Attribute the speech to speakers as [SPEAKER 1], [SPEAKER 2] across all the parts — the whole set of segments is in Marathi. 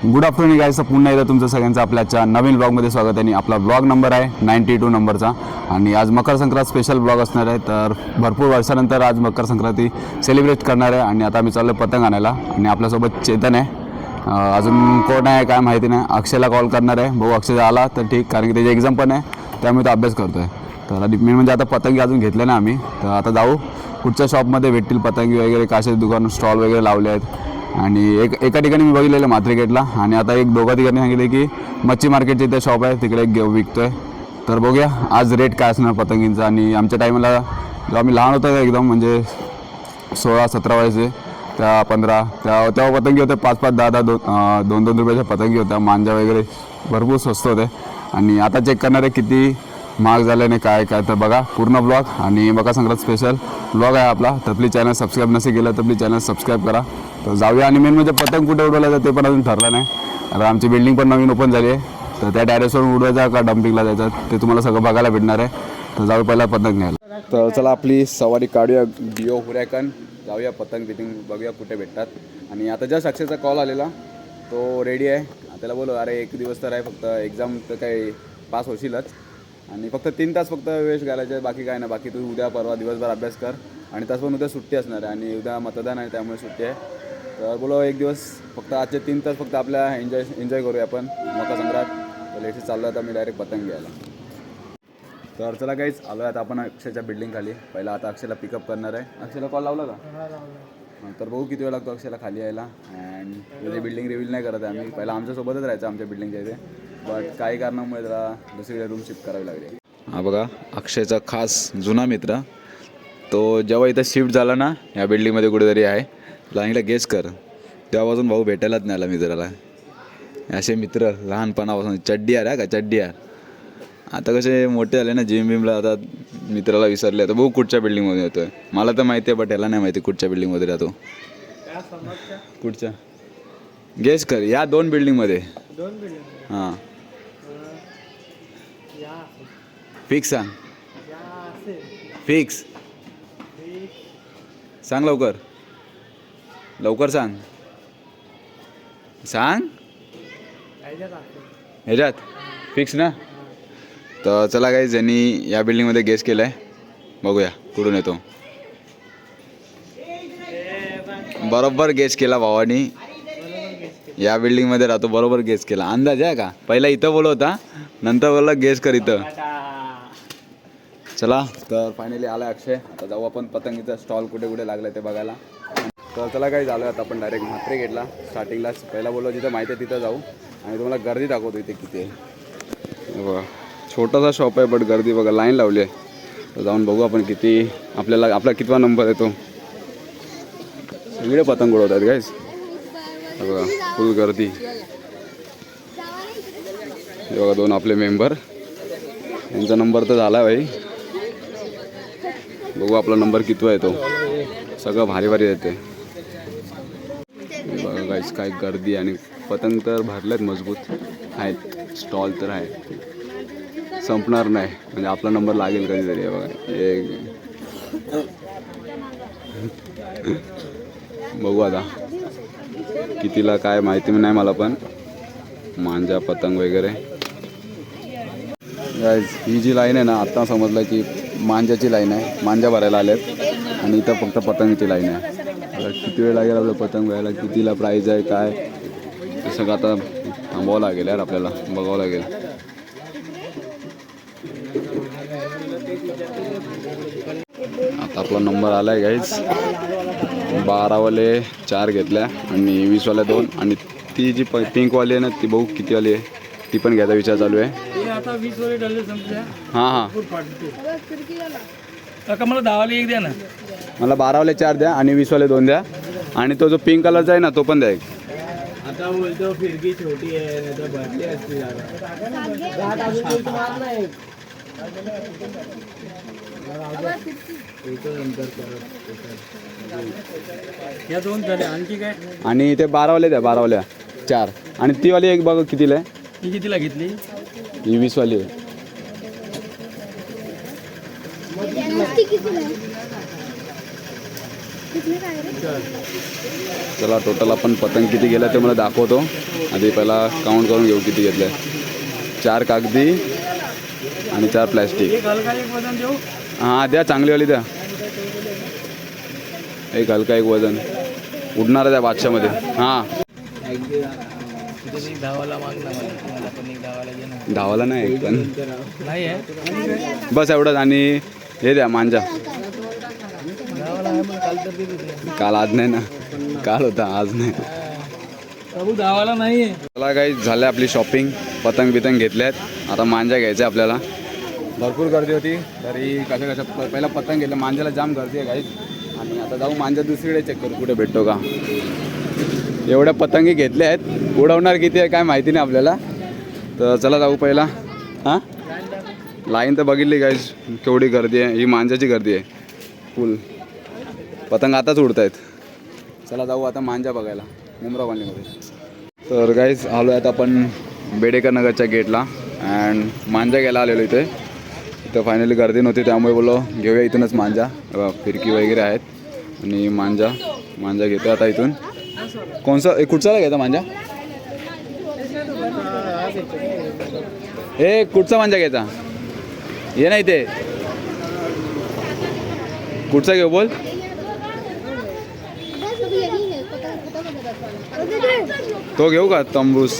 [SPEAKER 1] Good afternoon guys. पुन्हा एकदा तुमचं सगळ्यांचं आपल्याच्या नवीन ब्लॉगमध्ये स्वागत आहे. आणि आपला ब्लॉग नंबर आहे 92 नंबरचा. आणि आज मकर संक्रांत स्पेशल ब्लॉग असणार आहे. तर भरपूर वर्षानंतर आज मकर संक्रांती सेलिब्रेट करणार आहे. आणि आता आम्ही चाललो पतंग आणायला. आणि आपल्यासोबत चेतन आहे. अजून कोण आहे काय माहिती नाही. अक्षयला कॉल करणार आहे. भाऊ अक्षय आला तर ठीक, कारण की त्याची एक्झाम पण आहे, त्यामुळे तो अभ्यास करतो आहे. तर मेन म्हणजे आता पतंगी अजून घेतले ना आम्ही. तर आता जाऊ पुढच्या शॉपमध्ये भेटतील पतंगी वगैरे, काशाचे दुकान स्टॉल वगैरे लावले आहेत. आणि एका ठिकाणी मी बघितलेलं मार्केटला. आणि आता एक दोघा ठिकाणी सांगितले की मच्छी मार्केटचे इथे शॉप आहे, तिकडे विकतो आहे. तर बघूया आज रेट काय असणार पतंगींचा. आणि आमच्या टायमाला जेव्हा आम्ही लहान होतो एकदम, म्हणजे 16-17 वयाचे, त्या 15 तेव्हा पतंगी होत्या 5-5, 10-10, 2-2 रुपयाच्या पतंगी होत्या. मांजा वगैरे भरपूर स्वस्त होते. आणि आता चेक करणार आहे किती महाग झाल्याने काय काय. तर बघा पूर्ण ब्लॉग. आणि मकर संक्रांत स्पेशल ब्लॉग आहे आपला. तर प्लीज चॅनल सबस्क्राईब नसेल केलं तर प्लीज चॅनल सबस्क्राईब करा. तर जाऊया. आणि मेन म्हणजे पतंग कुठे उडवला जातं ते पण अजून ठरलं नाही. आता आमची बिल्डिंग पण नवीन ओपन झाली आहे. तर त्या टॅरेसवरून उडवायचा का डम्पिंगला जायचं ते तुम्हाला सगळं बघायला भेटणार आहे. तर जाऊया पहिला पतंग घ्यायला. तर चला आपली सवारी काढूया डिओ हुऱ्याकन. जाऊया पतंग बितंग बघूया कुठे भेटतात. आणि आता जस्ट अक्षयचा कॉल आलेला, तो रेडी आहे. त्याला बोलो अरे एक दिवस तर आहे फक्त, एक्झाम तर काही पास होशीलच. आणि फक्त 3 तास फक्त वेळ घालायचे आहे, बाकी काय नाही. बाकी तू उद्या परवा दिवसभर अभ्यास कर. आणि तसं पण उद्या सुट्टी असणार आहे. आणि उद्या मतदान आहे त्यामुळे सुट्टी आहे. तर बोलो एक दिवस फक्त आजचे 3 तास फक्त आपल्या एन्जॉय करूया आपण मकर संक्रांत. तर लेट चाललो आता मी डायरेक्ट पतंग घ्यायला. तर चला काहीच आलो आहे आता आपण अक्षयच्या बिल्डिंग खाली. पहिला आता अक्षयला पिकअप करणार आहे. अक्षयला कॉल लावला का? तर बघू किती वेळ लागतो अक्षयला खाली यायला. अँड त्याची बिल्डिंग रिव्हील नाही करत आहे आम्ही. पहिला आमच्यासोबतच राहायचं आमच्या बिल्डिंगच्या इथे, बट काही कारणामुळे त्याला दुसरीकडे रूम शिफ्ट करावी लागली. हा बघा अक्षयचा खास जुना मित्र. तो जेव्हा इथं शिफ्ट झाला ना, या बिल्डिंगमध्ये कुठेतरी आहे, लहानला गेस कर, तेव्हापासून भाऊ भेटायलाच नाही आला मित्राला. असे मित्र लहानपणापासून चड्डीयार आहे का चड्डीयार. आता कसे मोठे झाले ना जिम बिमला, आता मित्राला विसरले. आता भाऊ कुठच्या बिल्डिंगमध्ये येतो आहे मला तर माहिती आहे, बट याला नाही माहिती कुठच्या बिल्डिंगमध्ये राहतो. कुठच्या गेस कर, या 2 बिल्डिंगमध्ये. हां फिक्स सांग. फिक्स सांग, लवकर लवकर सांग. सांग ह्याच्यात फिक्स ना. तर चला काही ज्यांनी या बिल्डिंगमध्ये गेस केलं आहे, बघूया कुठून येतो. बरोबर गेस केला भावानी, या बिल्डिंगमध्ये राहतो. बरोबर गेस केला. अंदाज आहे का? पहिला इथं बोलत होता, नंतर बोलला गेस कर इथं. चला तर फायनली आला अक्षय. आता जाऊ आपण पतंगीचा स्टॉल कुठे कुठे लागला ते बघायला. तर चला काही झालं आता आपण डायरेक्ट म्हात्रे गेटला. स्टार्टिंगलाच पहिला बोललो जिथं माहिती आहे तिथं जाऊ. आणि तुम्हाला गर्दी दाखवतो इथे किती आहे. बघा छोटासा शॉप आहे, बट गर्दी बघा, लाईन लावली आहे. तर जाऊन बघू आपण किती आपला कितवा नंबर येतो. सगळे पतंग उडवतात गाईस. बघा फुल गर्दी. हे बघा 2 आपले मेंबर, यांचा नंबर तर झाला भाई. बघू आपला नंबर कितवा येतो. सगळं भारी भारी येते. बघा गाईस काय गर्दी. आणि पतंग तर भरलेत मजबूत आहेत. स्टॉल तर आहे, संपणार नाही. म्हणजे आपला नंबर लागेल कधीतरी. आहे बघा बघू आता कितीला काय माहिती नाही मला, पण मांजा पतंग वगैरे. ही जी लाईन आहे ना, आत्ता समजलं की मांजाची लाईन आहे. मांजा भरायला आलेत. आणि इथं फक्त पतंगची लाईन आहे. किती वेळ लागेल आपलं पतंग भरायला, कितीला प्राईज आहे काय ते सगळं आता थांबावं लागेल यार, आपल्याला बघावं लागेल. आता आपला नंबर आला आहे गाईज. 12वाले 4 घेतल्या आणि 20वाल्या 2. आणि ती जी पिंकवाली आहे ना, ती बघू कितीवाली आहे, ती पण घ्यायचा विचार चालू आहे. हां हां
[SPEAKER 2] मला 10वाले 1 द्या ना.
[SPEAKER 1] मला 12वाले 4 द्या आणि 20वाले 2 द्या. आणि तो जो पिंक कलरचा आहे ना तो पण द्या.
[SPEAKER 2] आता बोलतो फिरकी छोटी आहे, नाही तर भरली असती. या 2 झाले. आणखी काय?
[SPEAKER 1] आणि ते 12वाले द्या, 12वाल्या 4. आणि ती वाली एक बघा कितीला आहे.
[SPEAKER 2] ही कितीला घेतली?
[SPEAKER 1] ही 20वाली आहे. चला टोटल आपण पतंग किती गेल्या ते मला दाखवतो. आधी पहिला काउंट करून घेऊ किती घेतल्या. 4 कागदी आणि 4 प्लॅस्टिक.
[SPEAKER 2] एक हलका एक वजन देऊ.
[SPEAKER 1] हां द्या, चांगलीवाली द्या. एक हलका एक वजन उडणार आहे त्या बादशामध्ये. हां
[SPEAKER 2] धावाला मागला मला पण एक धावाला घे ना.
[SPEAKER 1] धावाला नाही पण
[SPEAKER 2] नाही आहे
[SPEAKER 1] बस एवढंच. आणि हे द्या मांजा.
[SPEAKER 2] धावाला आहे मग काल तर दिली होती.
[SPEAKER 1] काल आज नाही ना, काल होता आज नाही.
[SPEAKER 2] प्रभू धावाला नाही आहे.
[SPEAKER 1] चला काही झालं आपली शॉपिंग. पतंग बितंग घेतल्यात. आता मांजा घ्यायचा आहे आपल्याला. भरपूर गर्दी होती तरी कशा पहिला पतंग घेतलं. मांजाला जाम गर्दी आहे गाईज. आणि आता जाऊ मांजा दुसरीकडे चेक करू कुठे भेटतो का. एवढ्या पतंगी घेतल्या आहेत, उडवणार किती आहे काय माहिती नाही आपल्याला. तर चला जाऊ पहिला. हां लाईन तर बघितली गाईज केवढी गर्दी आहे. ही मांजाची गर्दी आहे फुल. पतंग आताच उडत आहेत. चला जाऊ आता मांजा बघायला मुंब्रा कॉलनीमध्ये. तर गाईज आलो आहेत आपण बेडेकर नगरच्या गेटला. अँड मांजा घ्यायला आलेलो इथे. इथं फायनली गर्दी नव्हती त्यामुळे बोललो घेऊया इथूनच मांजा. फिरकी वगैरे आहेत आणि मांजा घेतो आता इथून. कोणसा कुठचा घ्यायचा मांजा. हे कुठचा मांजा घ्यायचा ये नाही ते कुठचा घेऊ बोल. तो घेऊ का तंबूस.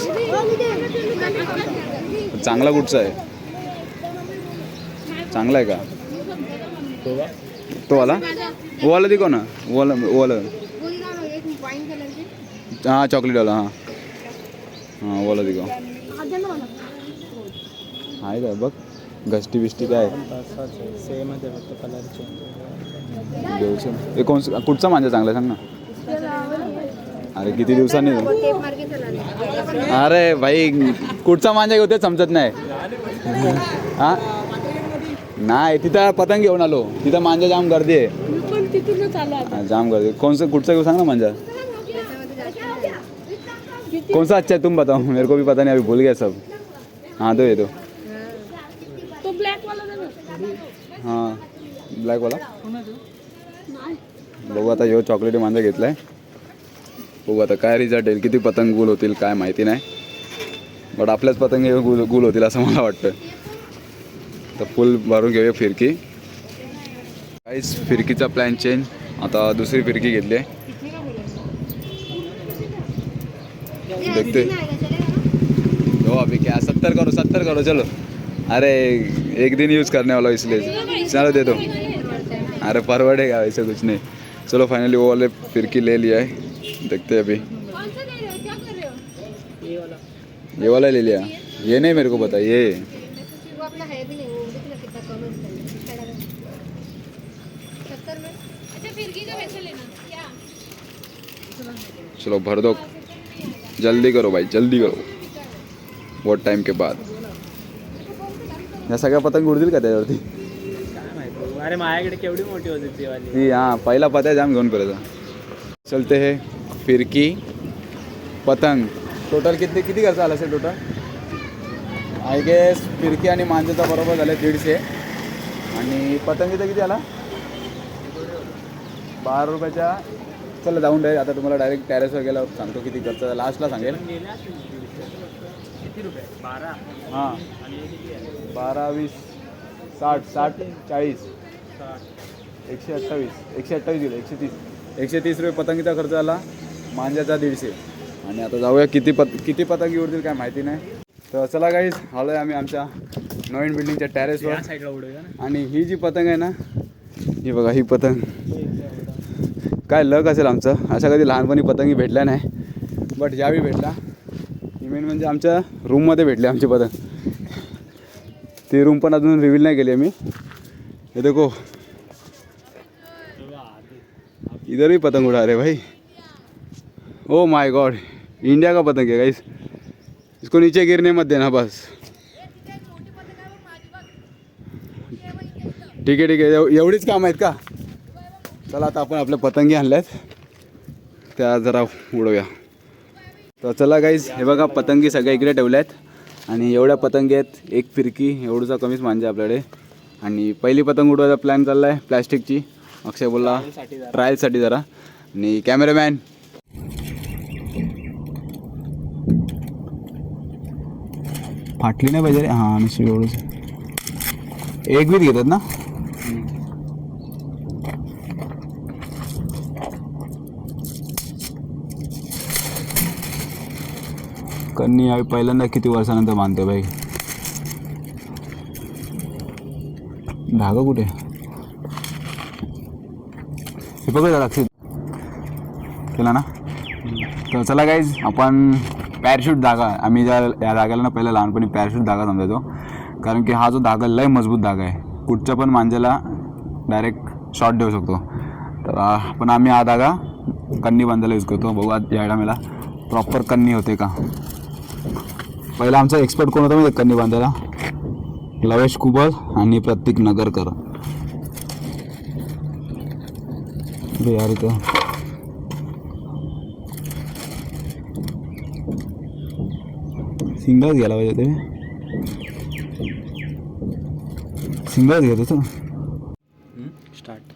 [SPEAKER 1] चांगला कुठचा आहे. चांगला आहे का तो वाला. ओवाला दिको ना. ओवाला हां चॉकलेटवाला. हां ओवाला दिको आहे का बघ. घष्टी बिष्टी काय
[SPEAKER 2] सेम आहे फक्त कलर चेंज.
[SPEAKER 1] देऊचं हे कोणचं कुठचा मांजा चांगला सांग ना. अरे किती दिवसांनी. अरे भाई कुठचा मांजा घेऊ समजत नाही. हां नाही तिथं पतंग घेऊन आलो. तिथं मांजा जाम गर्दी आहे. जाम गर्दी. कोणचं कुठचा घेऊ सांग ना मांजा. कौन सा अच्छा है तुम बताओ. मेरे को भी पता नहीं अभी भूल गया सब. हाँ दो ये दो.
[SPEAKER 3] तो ब्लॅक वाला दे ना.
[SPEAKER 1] हां ब्लॅक वाला बघू आता. ह्यो चॉकलेटी मांजा घेतलाय. बघू आता काय रिझल्ट येईल. किती पतंग गुल होतील काय माहिती नाही. बट आपल्याच पतंग गुल होतील असं मला वाटतं. तर फुल भरून घेऊया फिरकी. काहीच फिरकीचा प्लॅन चेंज. आता दुसरी फिरकी घेतली आहे. देखते हो अभी क्या 70 करो चलो. अरे एक दिन यूज़ करने वाला इसलिए चलो दे दो. अरे परवड़ेगा वैसे कुछ नहीं. चलो फाइनली वो वाले फिरकी ले लिया है. देखते हैं अभी. ये वाला ले लिया. ये नहीं मेरे को पता. ये चलो भर दो. जल्दी करो भाई जल्दी करो. बहुत टाइम के बाद. या सगळ्या पतंग उडतील का त्याच्यावरती.
[SPEAKER 2] काय माहिती. अरे माझ्याकडे केवढी मोठी होती ती वाली.
[SPEAKER 1] ती हां पहिला पता जाम घेऊन फिरायचा. चलते है फिरकी पतंग. टोटल किती खर्च आला असेल टोटल. आय गेस फिरकी आणि मांजाचा बरोबर झाले 150. आणि पतंगीचा किती आला 12 रुपयाच्या. चला जाऊन डायरेक्ट आता तुम्हाला डायरेक्ट टॅरेसवर गेल्यावर सांगतो किती खर्च. लास्टला सांगेल.
[SPEAKER 2] किती रुपये 12.
[SPEAKER 1] हां 12 20 60 40 128 128 गेले. 130 रुपये पतंगीचा खर्च आला. मांजाचा 150. आणि आता जाऊया किती पतंगी उडतील काय माहिती नाही. तर चला गाईज आलो आहे आम्ही आमच्या नवीन बिल्डिंगच्या टॅरेसवर.
[SPEAKER 2] साईडला उडूया ना.
[SPEAKER 1] आणि ही जी पतंग आहे ना ही बघा. ही पतंग काय लक असेल आमचं. अशा कधी लहानपणी पतंगी भेटल्या नाही बट यावेळी भेटला. ही मेन म्हणजे आमच्या रूममध्ये भेटली आमची पतंग. ती रूम पण अजून रिव्हील नाही केली आम्ही. हे देखो इधर भी पतंग उड़ा रहे भाई. ओ माय गॉड इंडिया का पतंग है गाइस. इसको नीचे गिरने मत देना बस. ठीक आहे एवढीच काम आहेत का. चला आता आपण आपल्या पतंगी आणल्यात त्या जरा उडवूया. तर चला गाईज हे बघा पतंगी सगळ्या इकडे ठेवल्या आहेत. आणि एवढ्या पतंगी आहेत. एक फिरकी एवढूचा कमीच मांजा आपल्याकडे. आणि पहिली पतंग उडवायचा प्लॅन चालला आहे प्लॅस्टिकची. अक्षय बोलला
[SPEAKER 2] साठी जरा.
[SPEAKER 1] ट्रायलसाठी जरा. आणि कॅमेरामॅन फाटली नाही पाहिजे रे. हां आणि एवढंच एक बीत घेतात ना. कन्नी यावेळी पहिल्यांदा किती वर्षानंतर बांधते बाई. धागा कुठे हे बघ जरा अक्षय केला ना. तर चला गाईज आपण पॅराशूट धागा आम्ही ज्या या धाग्याला ना पहिलं लहानपणी पॅराशूट धागा समजायचो. कारण की हा जो धागा लय मजबूत धागा आहे. कुठच्या पण मांजाला डायरेक्ट शॉट देऊ शकतो. तर पण आम्ही हा धागा कन्नी बांधायला यूज करतो. बघू आज या टायमाला प्रॉपर कन्नी होते का. पहिला आमचा एक्सपर्ट कोण होता म्हणजे कन्नी बांधायला, लवेश कुबल आणि प्रतीक नगरकर. यार इथं सिंगलच घ्यायला पाहिजे ते. सिंगलच घेत होतं
[SPEAKER 2] स्टार्ट.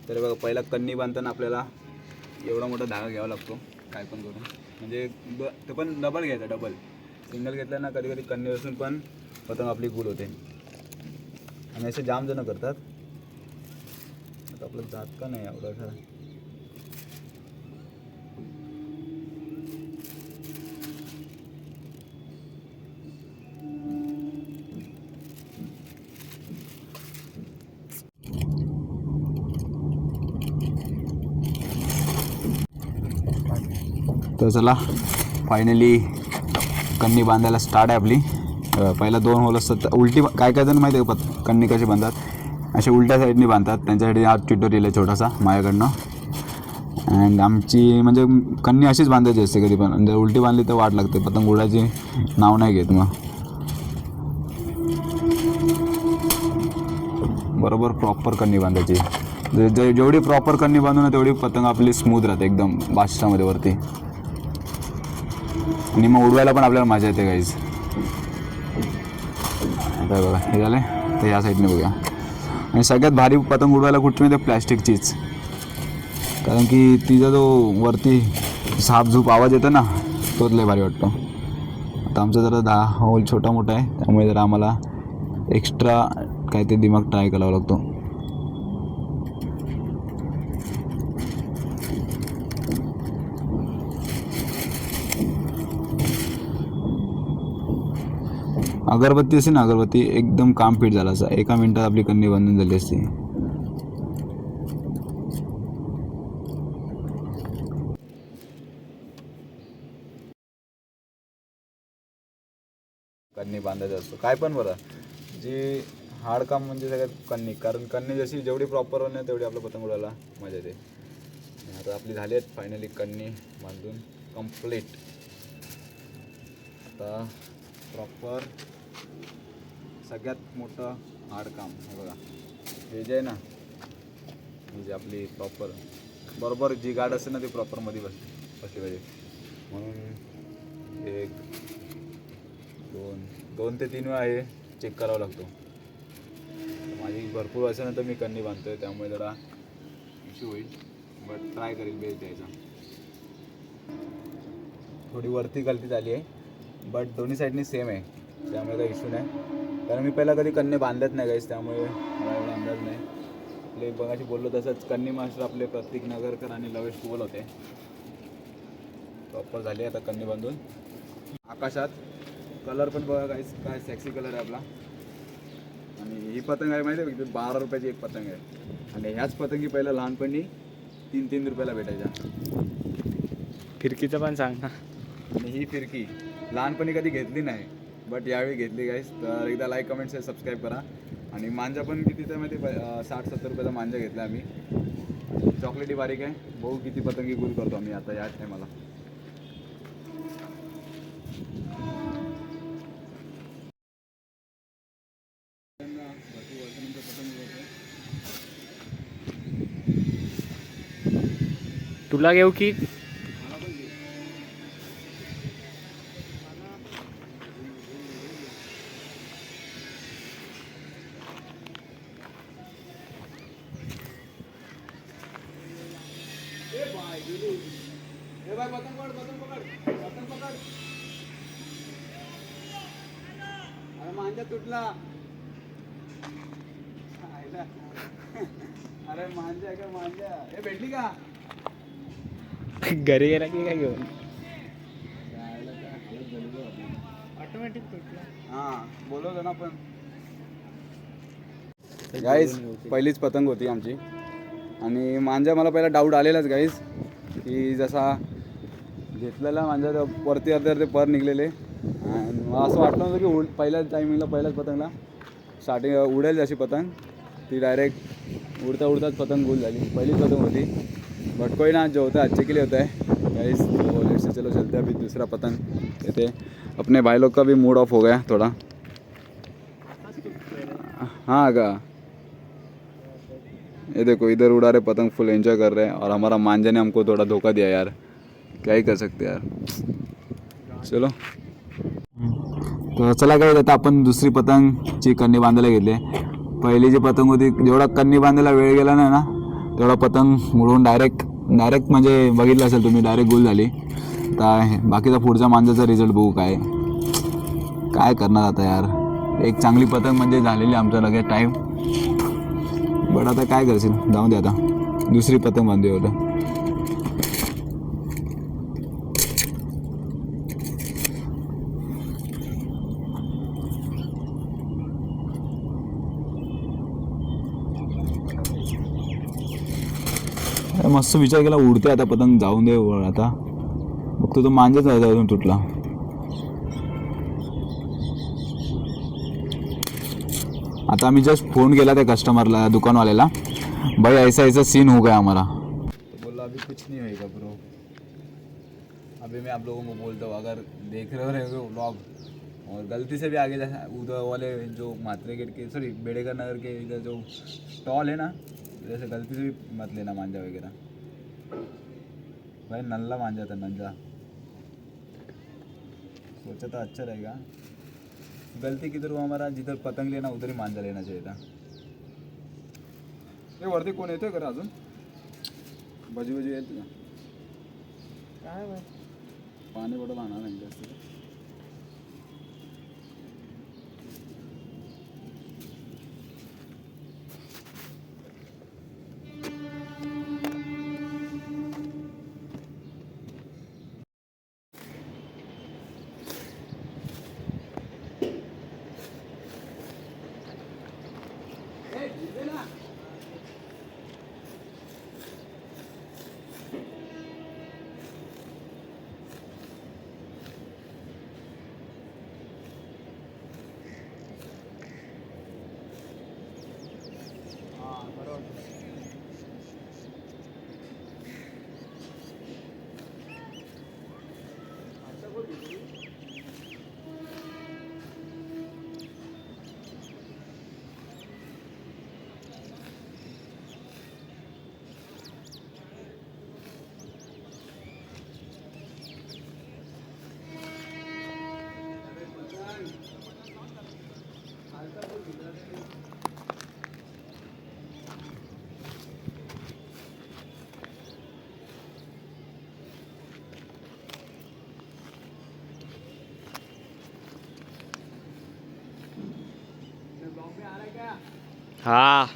[SPEAKER 1] तर बघा पहिला कन्नी बांधताना आपल्याला एवढा मोठा धागा घ्यावा लागतो काय पण करून. म्हणजे ते पण डबल घ्यायचा. डबल सिंगल घेतला ना कधी कधी कन्नी असून पण पतंग आपली गुल होते. आणि असे जाम जण करतात. आता आपलं जात का नाही एवढं खरं. तर चला फायनली कन्नी बांधायला स्टार्ट आहे आपली. पहिला 2 होल असतात. उलटी काय काय जण माहिती आहे का कन्नी कशी बांधतात. असे उलट्या साईडनी बांधतात. त्यांच्यासाठी हा ट्युटोरियल आहे छोटासा माझ्याकडनं. अँड आमची म्हणजे कन्नी अशीच बांधायची असते कधी पण. जर उलटी बांधली तर वाट लागते. पतंग उडायची नाव नाही घेत मग. बरोबर प्रॉपर कन्नी बांधायची. जेवढी प्रॉपर कन्नी बांधू ना तेवढी पतंग आपली स्मूथ राहते एकदम बादशामध्ये वरती. आणि मग उडवायला पण आपल्याला मजा येते गाईज. आता बघा हे झालं. तर या साईडने बघूया. आणि सगळ्यात भारी पतंग उडवायला कुठची माहिती प्लॅस्टिकचीच. कारण की तिचा जो वरती सापझूप आवाज येतो ना तोच लय भारी वाटतो. आता आमचा जरा 10 होल छोटा मोठा आहे त्यामुळे जरा आम्हाला एक्स्ट्रा काय ते दिमाग ट्राय करावा लागतो. अगरबत्ती असेल ना अगरबत्ती एकदम काम फिट झाला असं. 1 मिनिटात आपली कन्नी बांधून झाली असती. कन्नी बांधायचं असतो काय पण बरं. जी हार्ड काम म्हणजे सगळ्यात कन्नी. कारण कन्नी जशी जेवढी प्रॉपर होणे तेवढी आपलं पतंग उडायला मजा येते. आता आपली झाली आहेत फायनली कन्नी बांधून कंप्लीट. आता प्रॉपर सगळ्यात मोठं हार्ड काम हे बघा. हे जे आहे ना म्हणजे आपली प्रॉपर बरोबर जी गाड असते ना ती प्रॉपरमध्ये बसली पाहिजे. म्हणून 1 2 ते 3 वेळा हे चेक करावं लागतो. माझी भरपूर वर्षानंतर मी कन्नी बांधतोय त्यामुळे जरा इश्यू होईल. बट ट्राय करेल बेस द्यायचा. थोडी वरती गलती झाली आहे बट दोन्ही साईडनी सेम आहे त्यामुळे काही इश्यू नाही. कारण मी पहिला कधी कन्नी बांधत नाही गाईस त्यामुळे मला एवढा अंदाज नाही. आपले बघाशी बोललो तसंच कन्नी मास्टर आपले प्रतीक नगरकर आणि लवेश कुबल होते. प्रॉपर झाली आता कन्नी बांधून. आकाशात कलर पण बघा गाईस काय सेक्सी कलर आहे आपला. आणि ही पतंग आहे माहिती आहे 12 रुपयाची एक पतंग आहे. आणि ह्याच पतंगी पहिला लहानपणी 3-3 रुपयाला भेटायच्या.
[SPEAKER 2] फिरकीचं पण सांग ना.
[SPEAKER 1] आणि ही फिरकी लहानपणी कधी घेतली नाही बट यावेळी घेतली गाईस. तर एकदा लाईक कमेंट शेअर सबस्क्राईब करा. आणि मांजा पण कितीचा माहिती 60-70 रुपयाचा मांजा घेतला आम्ही. चॉकलेटी बारीक आहे. बघू किती पतंगी गुल करतो आम्ही आता याच टायमाला.
[SPEAKER 2] तुला घेऊ की
[SPEAKER 1] मांजा तुटला. आयला. अरे मांजा आहे का मांजा? हे भेटली का?
[SPEAKER 2] घरी गेला की काय घेऊन
[SPEAKER 1] आयला काय हालत झाली बघ आपली.
[SPEAKER 2] ऑटोमॅटिक तुटला.
[SPEAKER 1] हां बोलवलं ना पण. गाईज पहिलीच पतंग होती आमची आणि मांजा मला पहिला डाऊट आलेलाच गाईज की जसा घेतलेला मांजा वरती अर्धे पर निघलेले आणि मला असं वाटलं नव्हतं की पहिल्याच टायमिंगला पहिल्याच पतंगला स्टार्टिंग उडेल जशी पतंग ती डायरेक्ट उडता उडताच पतंग गुल झाली. पहिलीच पतंग होती बट कोई ना जो होता है अच्छे के लिए होता है गाइस. तो लेट से चलो चलते हैं. अभी दूसरा पतंग कहते अपने भाई लोग का भी मूड ऑफ हो गया थोड़ा. हाँ का ये देखो इधर उड़ा रहे पतंग फुल एंजॉय कर रहे हैं और हमारा मांझा ने हमको थोड़ा धोखा दिया यार. क्या ही कर सकते यार. चलो तर चला काय आता आपण दुसरी पतंगची कन्नी बांधायला घेतली. पहिली जी पतंग होती जेवढा कन्नी बांधायला वेळ गेला नाही ना तेवढा पतंग उडवून डायरेक्ट म्हणजे बघितलं असेल तुम्ही डायरेक्ट गुल झाली. तर बाकीचा पुढचा मांजाचा रिझल्ट बघू काय करणार आता यार. एक चांगली पतंग म्हणजे झालेली आमचा लगेच टाईम. बट आता काय करशील जाऊ दे आता दुसरी पतंग बांधूया होतं. मस्त विचार केला उडते आता पतंग जाऊन दे आता बघतो तो मांजाच अजून तुटला. आता आम्ही जस्ट फोन केला त्या कस्टमरला दुकानवाल्याला भाई ऐसा सीन हो गया हमारा. तो बोला अभी कुछ नहीं होएगा ब्रो. अभी मैं आप लोगों को बोलता हूँ अगर देख रहे हो व्लॉग और गलती से भी आगे उधर वाले जो मात्रे गेट के सॉरी बेड़ेगर नगर के इधर जो स्टॉल है ना जैसे गलती से भी मत लेना मांझा वगैरह. भाई नल्ला मांझा था नंजा. सोचा था अच्छा रहेगा. गलती किधर हुआ हमारा जिधर पतंग लेना उधर ही मांझा लेना चाहिए था. हे वरती कोण येतोय का अजून भजी येत का
[SPEAKER 2] काय
[SPEAKER 1] पाणी बॉटल आणा नाही जास्त.
[SPEAKER 2] हाँ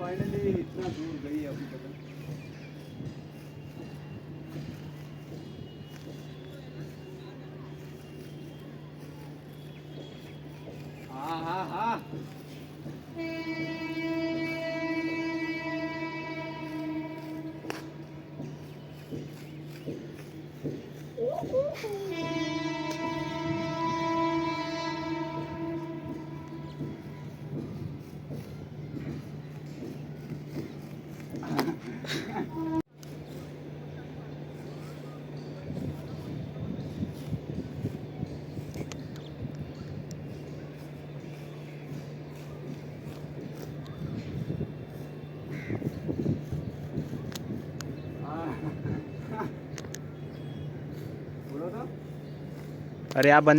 [SPEAKER 1] फाइनली इतना दूर गई अभी पतंग. हाँ हाँ हाँ
[SPEAKER 2] अरे हा बंद.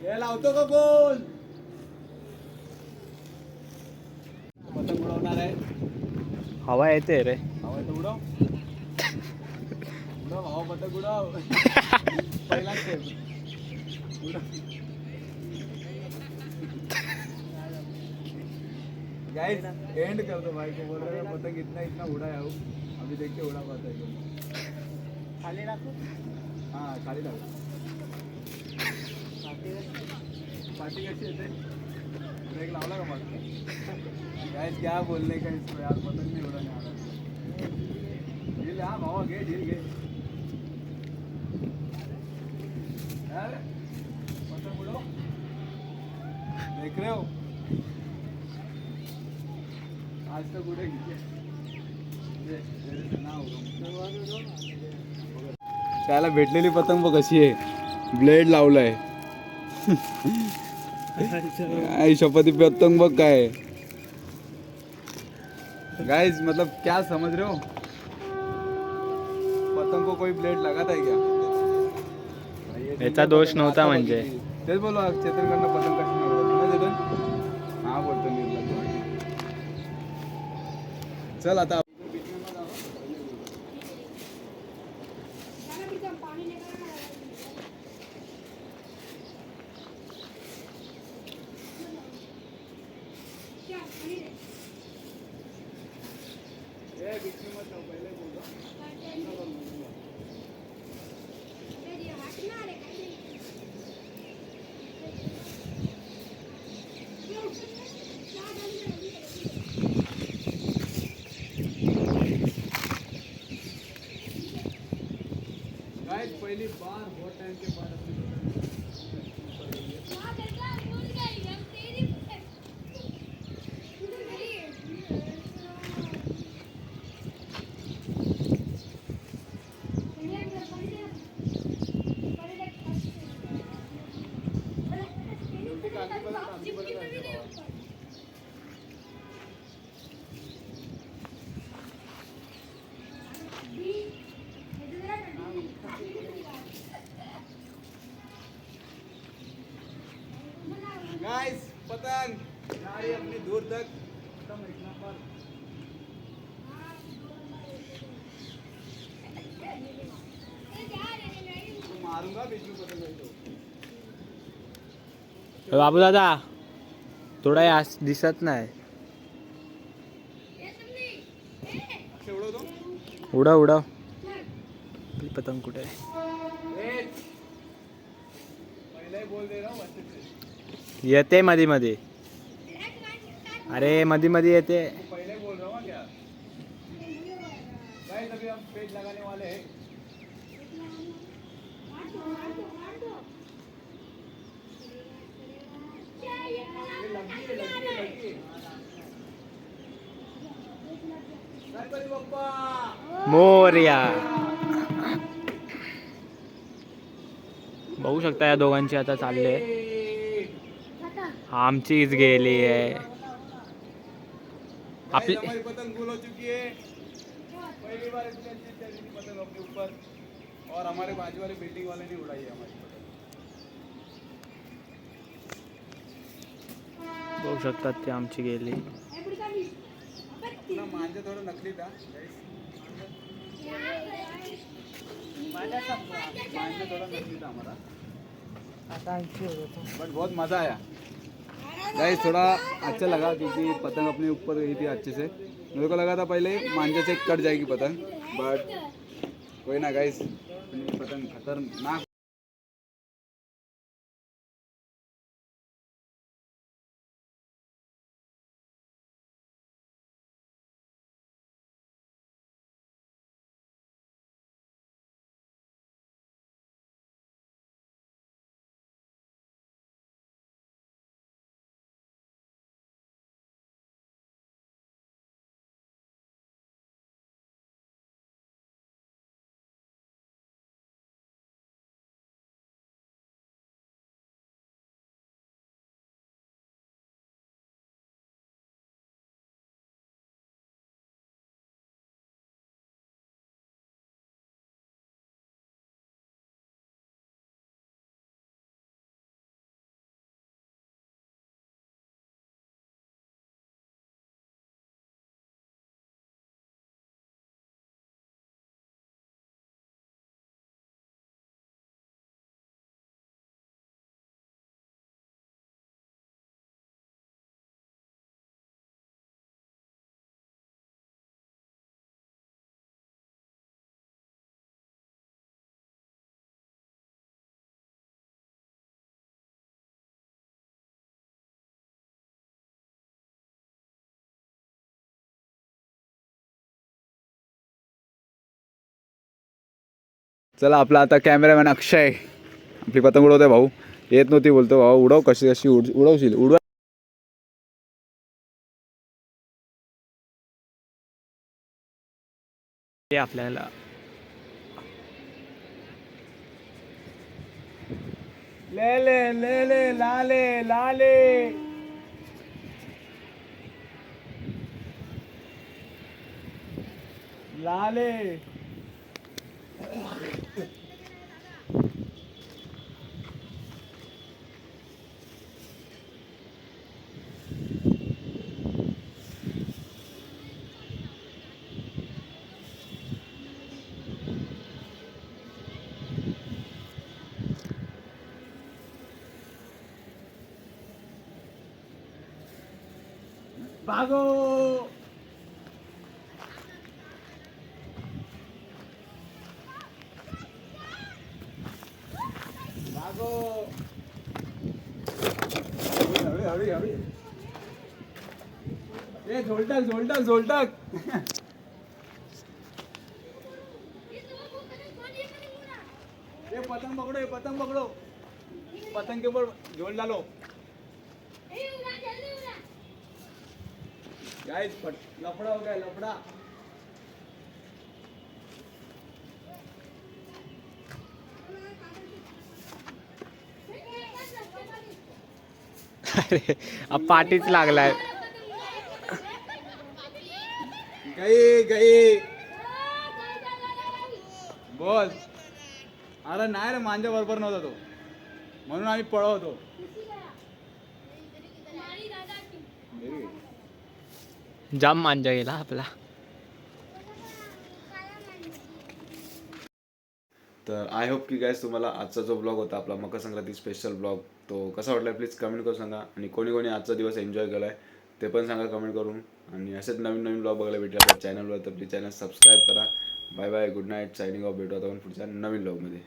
[SPEAKER 1] हे लावतो का कोण? पतंग उडवणार आहे.
[SPEAKER 2] हवा येते रे.
[SPEAKER 1] हवा तर उडव. उडव हवा पतंग उडव. पहिला स्टेप. गाइस एंड कर दो भाई को बोल रहे हैं पतंग इतना इतना उड़ा है अभी देख के उड़ा पाता है. खाली रखो. हाँ खाली रखो. पार्टी कैसी येते? ब्रेक लावला का मग? गाइस क्या बोलने का इसमें यार पतंग नहीं उड़ाने आ रहा. ढील हाँ भावा घे ढील घे. यार पतंग उड़ो. देख रहे हो? आज तक उडेगी. त्याला भेटलेली पतंग बघ कशी आहे. ब्लेड लावलाय. आई शपथी पतंग बघ काय. गाइस मतलब क्या समझ रहे हो? पतंग को कोई ब्लेड लगाता है क्या?
[SPEAKER 2] याचा दोष नव्हता म्हणजे.
[SPEAKER 1] तेच बोलो चेतनकडनं पतंग कशी नाही चेतन. हा बोलतो निर्मल. चल आता पहली बार बहुत टाइम के बाद गाइस पतंग जा रही है अपनी दूर तक. एकदम एक नंबर. तो मारूंगा बीच में पतंग तो.
[SPEAKER 2] बाबू दादा थोडा यास दिसत नाही.
[SPEAKER 1] अक्षय उडव तो.
[SPEAKER 2] उडव उडव. आपली पतंग कुठे आहे?
[SPEAKER 1] पहिले बोल दे रहा हूं अच्छे से.
[SPEAKER 2] येते मध्ये मध्ये. अरे मध्ये मध्ये येते.
[SPEAKER 1] पहले बोल रहा हूँ क्या? गाइस अभी हम पेज लगाने वाले हैं. गणपती बाप्पा
[SPEAKER 2] मोरया. बघू शकता या दोघांची आता चालले. आमचीच गेली आहे. आपली
[SPEAKER 1] हमारी पतंग गुल हो चुकी है. पहली बार पतंग अपने ऊपर और हमारे बाजू वाले बिल्डिंग वाले ने उड़ाई है हमारी पतंग.
[SPEAKER 2] बघू शकतात ती आमची गेली.
[SPEAKER 1] अपना मांझा थोड़ा नकली था. मांझा थोड़ा नकली था हमारा. बट बहुत मज़ा आया गाइस. थोड़ा अच्छा लगा क्योंकि पतंग अपने ऊपर गई थी अच्छे से. मेरे को लगा था पहले मांझे से कट जाएगी पतंग, बट कोई ना गाइस, पतंग खतरनाक. चला, आपला आता कॅमेरामॅन अक्षय आपली पतंग उडवतोय. भाऊ येत नव्हती, बोलतो भाऊ उडव, कशी कशी उडवशील उडव.
[SPEAKER 2] ते आपल्याला
[SPEAKER 1] ले ले ले ले लाले लाले. लाले. भागो. भागो. हळू हळू हळू. ए झोलटाक झोलटाक झोलटाक. ये पतंग पकड़ो, ये पतंग पकड़ो. पतंग के ऊपर झोल डालो. गाइस लफड़ा हो गया, लफड़ा.
[SPEAKER 2] अरे अब पाठीच लागलाय.
[SPEAKER 1] गई गई. बोल. अरे नाही रे, मांजा बरोबर नव्हता तो, म्हणून आम्ही पळवतो.
[SPEAKER 2] जाम मांजा गेला आपला.
[SPEAKER 1] तर आय होप की गाईज तुम्हाला आजचा जो ब्लॉग होता आपला मकर संक्रांती स्पेशल ब्लॉग, तो कसा वाटला प्लीज कमेंट करून सांगा. आणि कोणी कोणी आजचा दिवस एन्जॉय केला आहे ते पण सांगा कमेंट करून. आणि असेच नवीन नवीन ब्लॉग बघायला भेटेल आपल्या चॅनलवर, तर प्लीज चॅनल सबस्क्राईब करा. Bye bye, good night, signing off. भेटू आता आपण पुढच्या नवीन ब्लॉगमध्ये.